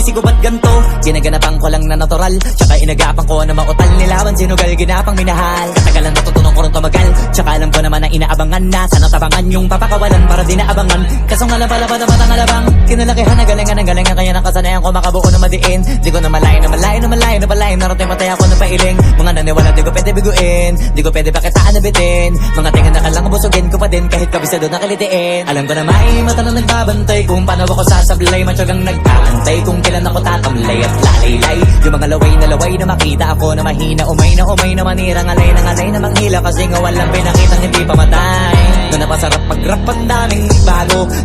pagsisisi ko ba't ganto? Ginaganapan ko lang na natural, tsaka inagapan ko na mautal. Nilaban sinugal, ginapang minahal. Katagalan natutunan ko rin tumagal, tsaka alam ko naman na inaabangan na. Sana tabangan yung papakawalan para di naabangan. Kaso nga lang pala ba naman ang alabang kinalakihan na galingan kaya nakasanayan ko makabuo na madiin. Di ko na malayo narating matay ako na pailing. Mga naniwala di ko pwede biguin, di ko pwede pakitaan na bitin. Mga tingan na kalang busugin ko pa din kahit kabisado na kalitiin. Alam ko na may mata na nagbabantay kung paano ako sasablay. Matyagang nagkakantay kung kailan ako tatamlay at lalaylay. Yung mga laway na makita ako na mahina. Umay na manirang alay na manghila. Kasi nga walang pinakitang hindi pamatay. Na napasarap mag-rap ang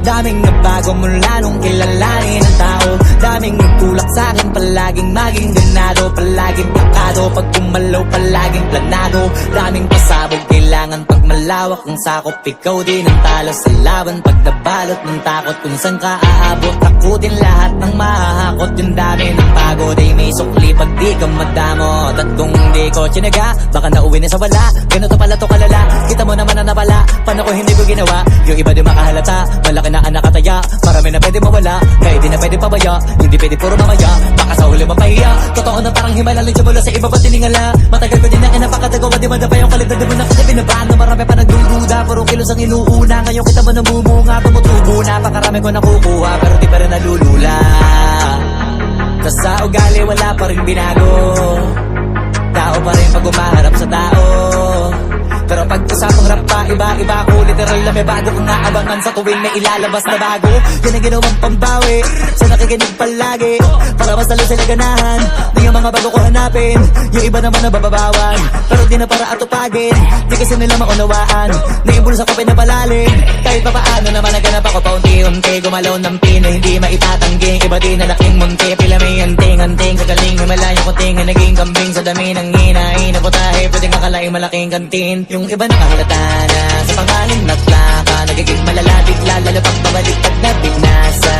daming nagbago mula nung kilalanin ang tao. Daming nagtulak sa'kin, palaging maging ganado, palaging plakado, pag kumalaw palaging planado. Daming pasabog, kailangan pag malawak ang sakop. Ikaw din ang talo sa laban, pag nabalot ng takot. Kung saan ka aabot, takutin lahat ng mahahakot. Yung dami ng pagod ay may sukli pag di ka madamot. At kung di ko tsinaga, baka nauwi na sa wala. Ganito pala to kalala, kita mo naman na napala. Paano ko hindi ko ginawa, yung iba di makahalata. Malaki na anak kataya, marami na pwede mawala. Kaya di na pwede pabaya, hindi pwede puro mamaya. Baka sa huli mapahiya, totoo na parang himala. Linsya mula sa iba pa tiningala. Matagal ko din na kinapakatagawa, di madapa yung kalidad. Di mo na kasi binabaan na marami pa nagdududa. Puro kilos ang inuuna, ngayon kita mo namumunga. Tumutubo na, pakarami ko nakukuha, pero di pa rin nalulula. Tas sa ugali wala pa rin binago, tao pa rin pag umaharap sa tao. Pero pag usapang rap pa, iba ako. Literal na may bago kong naabangan sa tuwing may ilalabas na bago. Yan ang ginawang pambawi sa nakikinig palagi, para mas lalo sila ganahan na yung mga bago ko hanapin. Yung iba naman nabababawan, pero di na para atupagin. Di kasi nila maunawaan na yung bulsa ko pinapalalim. Kahit pa paano naman naganap ako paunti-unti. Gumalaw ng pino, hindi maitatanggi. Iba din na laking munti, pila may anting-anting. Kagaling himalayo ko tingin, naging kambing sa dami ng hinahin. Naputahe, pwedeng akalaing malaking kantin. Yung iba nakahalata na sa pangalan na plaka. Nagiging malala, bigla, lalo pag pabaliktad na binasa.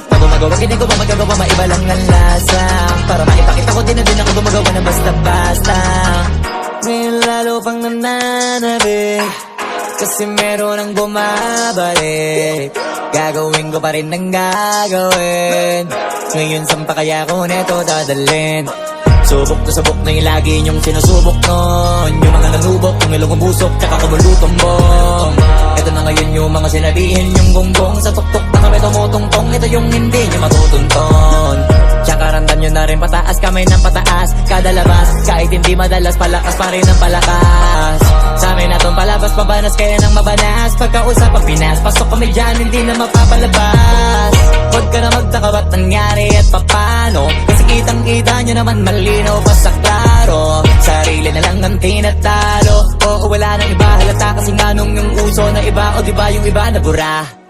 Pag gumagawa, hindi ko ba magagawa, maiba lang ang lasa. Para maipakita ko din na din ako gumagawa ng basta-basta. Ngayon lalo pang nananabik, kasi meron ang bumabalik. Gagawin ko pa rin ang gagawin. Ngayon saan pa kaya ko neto dadalhin? Subok na yung lagi niyong sinusubok nun. Yung mga nanubok, yung ilong umusok, tsaka kumulutong bong. Ito na ngayon yung mga sinabihin yung gonggong. Sa tuktok na kami tumutungtong, ito yung hindi niyo matutunton. Tsaka randam nyo na rin pataas, kamay ng pataas. Kada labas, kahit hindi madalas, palakas pa rin ang palakas. Sa amin na tong palabas, pabanas kaya nang mabanas. Pagkausap ang Pinas, pasok kami dyan, hindi na mapapalabas. Huwag ka na magtaka ba't nangyari at papano, kasi kitang-kita nyo naman malinaw pa sa klaro. Sarili na lang ang tinatalo. Oo, wala nang iba halata, kasi nga nung yung uso na iba, o diba yung iba na bura.